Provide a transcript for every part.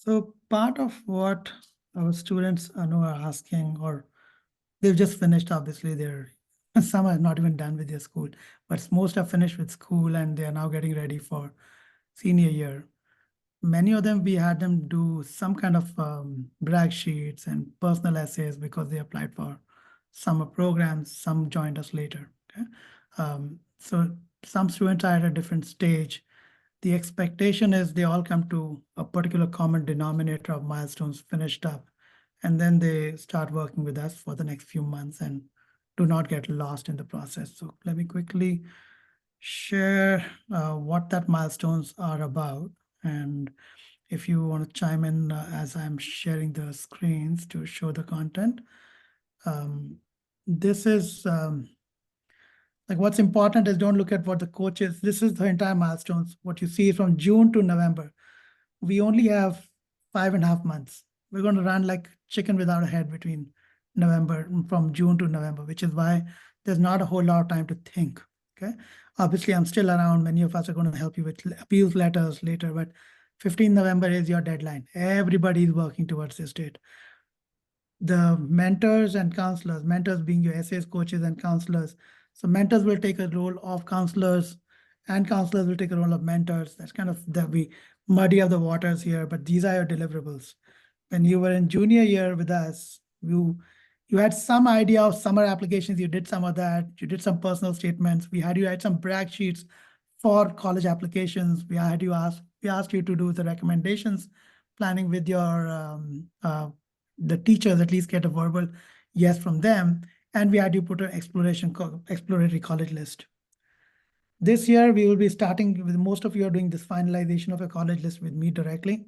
So part of what our students I know are asking, or they've just finished, obviously, some are not even done with their school, but most are finished with school and they are now getting ready for senior year. Many of them, we had them do some kind of brag sheets and personal essays because they applied for summer programs. Some joined us later. Okay? So some students are at a different stage. The expectation is they all come to a particular common denominator of milestones finished up, and then they start working with us for the next few months and do not get lost in the process. So let me quickly share what that milestones are about. And if you want to chime in as I'm sharing the screens to show the content, this is like what's important is don't look at what the coach is. This is the entire milestones. What you see is from June to November. We only have 5.5 months. We're going to run like chicken without a head between November, from June to November, which is why there's not a whole lot of time to think. Okay. Obviously, I'm still around. Many of us are going to help you with appeals letters later, but 15 November is your deadline. Everybody is working towards this date. The mentors and counselors, mentors being your essays, coaches, and counselors. So mentors will take a role of counselors and counselors will take a role of mentors. That's kind of that we muddy up the waters here, but these are your deliverables. When you were in junior year with us, you had some idea of summer applications. You did some of that. You did some personal statements. We had some brag sheets for college applications. We asked you to do the recommendations planning with your the teachers, at least get a verbal yes from them. And we had you put an exploratory college list. This year, we will be starting with most of you are doing this finalization of a college list with me directly.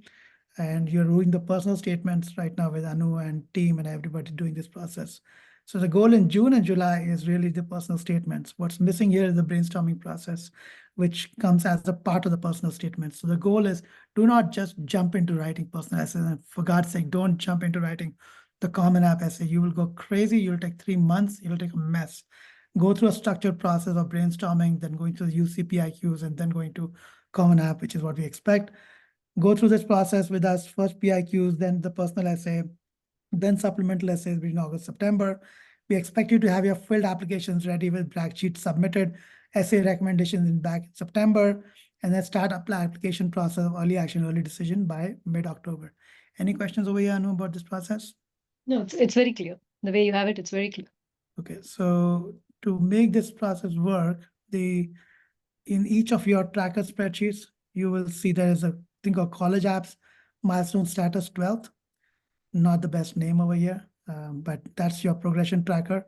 And you're doing the personal statements right now with Anu and team and everybody doing this process. So the goal in June and July is really the personal statements. What's missing here is the brainstorming process, which comes as a part of the personal statements. So the goal is do not just jump into writing personal essays. And for God's sake, don't jump into writing the Common App essay. You will go crazy. You'll take 3 months. You'll take a mess. Go through a structured process of brainstorming, then going to the UCPIQs, and then going to Common App, which is what we expect. Go through this process with us, first PIQs, then the personal essay, then supplemental essays between August, September. We expect you to have your filled applications ready with brag sheets submitted, essay recommendations in back in September, and then start application process of early action, early decision by mid-October. Any questions over here, Anu, about this process? No, it's very clear. The way you have it, it's very clear. Okay, so to make this process work, in each of your tracker spreadsheets, you will see there is a thing called college apps, milestone status 12th. Not the best name over here, but that's your progression tracker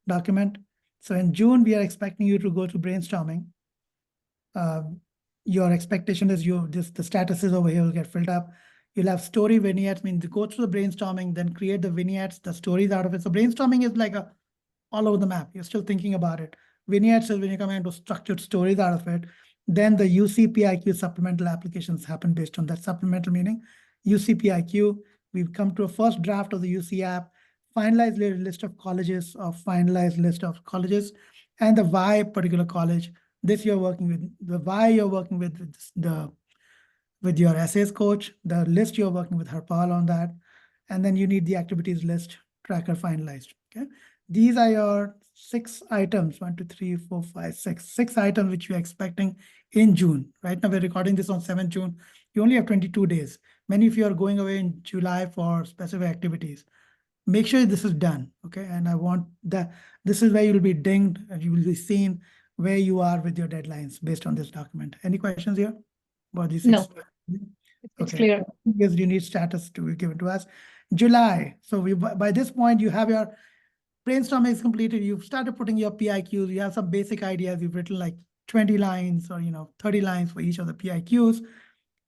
document. So in June, we are expecting you to go to brainstorming. Your expectation is the statuses over here will get filled up. You'll have story vignettes, means go through the brainstorming, then create the vignettes, the stories out of it. So brainstorming is like all over the map. You're still thinking about it. Vignettes is when you come into structured stories out of it. Then the UCPIQ supplemental applications happen based on that. Supplemental meaning UCPIQ. We've come to a first draft of the UC app, finalized list of colleges, and the why particular college. This you're working with, the why you're working with your essays coach, the list you're working with Harpal on that, and then you need the activities list tracker finalized. Okay, these are your 6 items, 1, 2, 3, 4, 5, 6, 6 items which you're expecting in June. Right now we're recording this on 7th June. You only have 22 days. Many of you are going away in July for specific activities. Make sure this is done, okay? And I want that this is where you'll be dinged and you will be seen where you are with your deadlines based on this document. Any questions here about these 6? No, it's Okay. clear. Because you need status to be given to us. July. So by this point, you have your brainstorming is completed. You've started putting your PIQs. You have some basic ideas. You've written like 20 lines or 30 lines for each of the PIQs.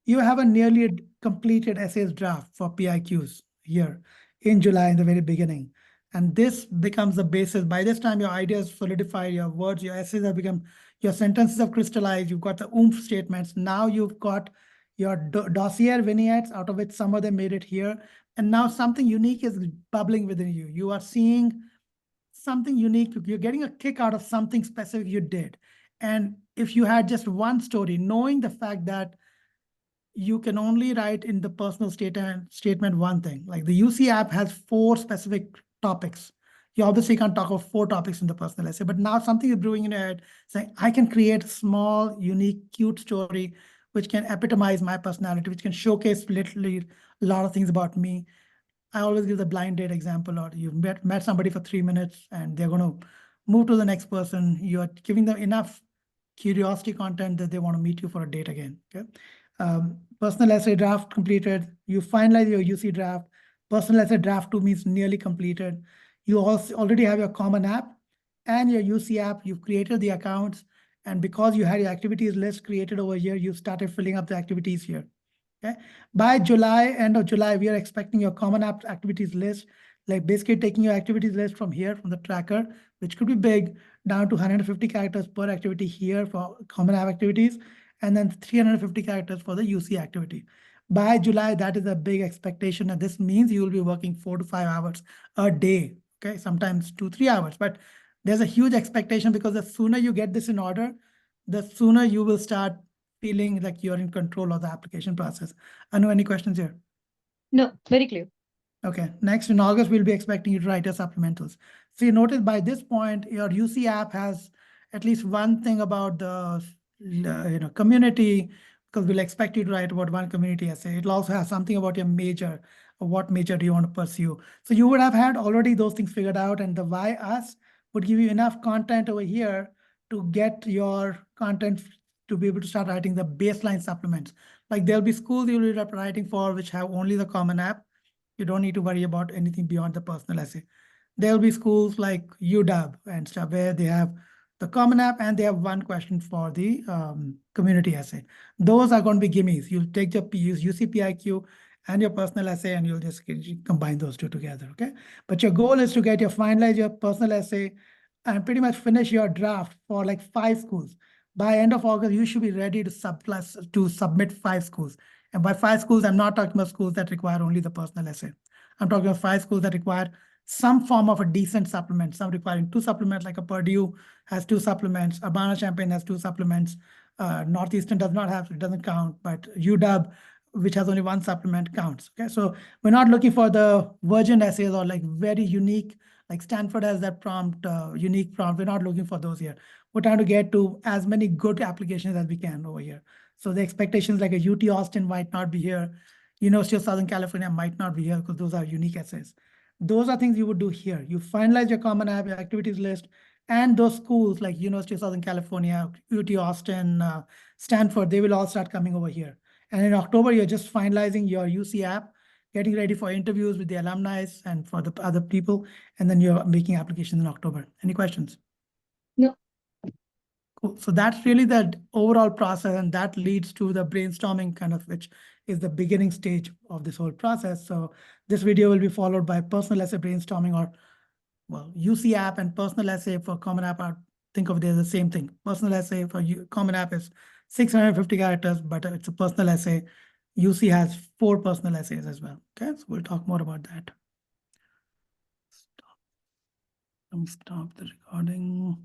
You have a nearly completed essays draft for PIQs here in July in the very beginning. And this becomes the basis. By this time, your ideas solidify, your words, your essays have become, your sentences have crystallized. You've got the oomph statements. Now you've got your dossier vignettes, out of which some of them made it here. And now something unique is bubbling within you. You are seeing something unique. You're getting a kick out of something specific you did. And if you had just one story, knowing the fact that you can only write in the personal statement one thing. Like the UC app has 4 specific topics. You obviously can't talk of 4 topics in the personal essay, but now something is brewing in your head saying, I can create a small, unique, cute story, which can epitomize my personality, which can showcase literally a lot of things about me. I always give the blind date example, or you've met somebody for 3 minutes and they're going to move to the next person. You're giving them enough curiosity content that they want to meet you for a date again. Okay. Personal essay draft completed. You finalize your UC draft. Personal essay draft 2 means nearly completed. You also already have your common app and your UC app. You've created the accounts. And because you had your activities list created over here, you started filling up the activities here. Okay. By July, end of July, we are expecting your common app activities list, like basically taking your activities list from here, from the tracker, which could be big, down to 150 characters per activity here for common app activities, and then 350 characters for the UC activity. By July, that is a big expectation. And this means you will be working 4 to 5 hours a day. Okay. Sometimes 2, 3 hours, but there's a huge expectation because the sooner you get this in order, the sooner you will start feeling like you're in control of the application process. Anu, any questions here? No, very clear. Okay, next in August, we'll be expecting you to write your supplementals. So you notice by this point, your UC app has at least one thing about the community, because we'll expect you to write about one community essay. It'll also have something about your major, or what major do you want to pursue. So you would have had already those things figured out, and the why us would give you enough content over here to get your content to be able to start writing the baseline supplements. Like there'll be schools you'll be writing for which have only the common app. You don't need to worry about anything beyond the personal essay. There'll be schools like UW and stuff where they have the common app and they have one question for the community essay. Those are going to be gimmies. You'll take your UCPIQ and your personal essay and you'll just combine those two together, okay? But your goal is to get your finalize your personal essay and pretty much finish your draft for like 5 schools. By end of August, you should be ready to submit 5 schools. And by 5 schools, I'm not talking about schools that require only the personal essay. I'm talking about 5 schools that require some form of a decent supplement, some requiring 2 supplements, like a Purdue has 2 supplements, Urbana-Champaign has 2 supplements, Northeastern does not have, it doesn't count, but UW, which has only 1 supplement, counts. Okay, so we're not looking for the virgin essays or like very unique, like Stanford has that prompt, unique prompt. We're not looking for those here. We're trying to get to as many good applications as we can over here. So the expectations like a UT Austin might not be here. University of Southern California might not be here because those are unique essays. Those are things you would do here. You finalize your common app, your activities list, and those schools like University of Southern California, UT Austin, Stanford, they will all start coming over here. And in October, you're just finalizing your UC app, getting ready for interviews with the alumni and for the other people, and then you're making applications in October. Any questions? No. Cool. So that's really the overall process, and that leads to the brainstorming kind of, which is the beginning stage of this whole process. So this video will be followed by personal essay brainstorming, or well, UC app and personal essay for common app are, think of it as the same thing. Personal essay for common app is 650 characters, but it's a personal essay. UC has 4 personal essays as well. Okay, so we'll talk more about that. Let me stop the recording.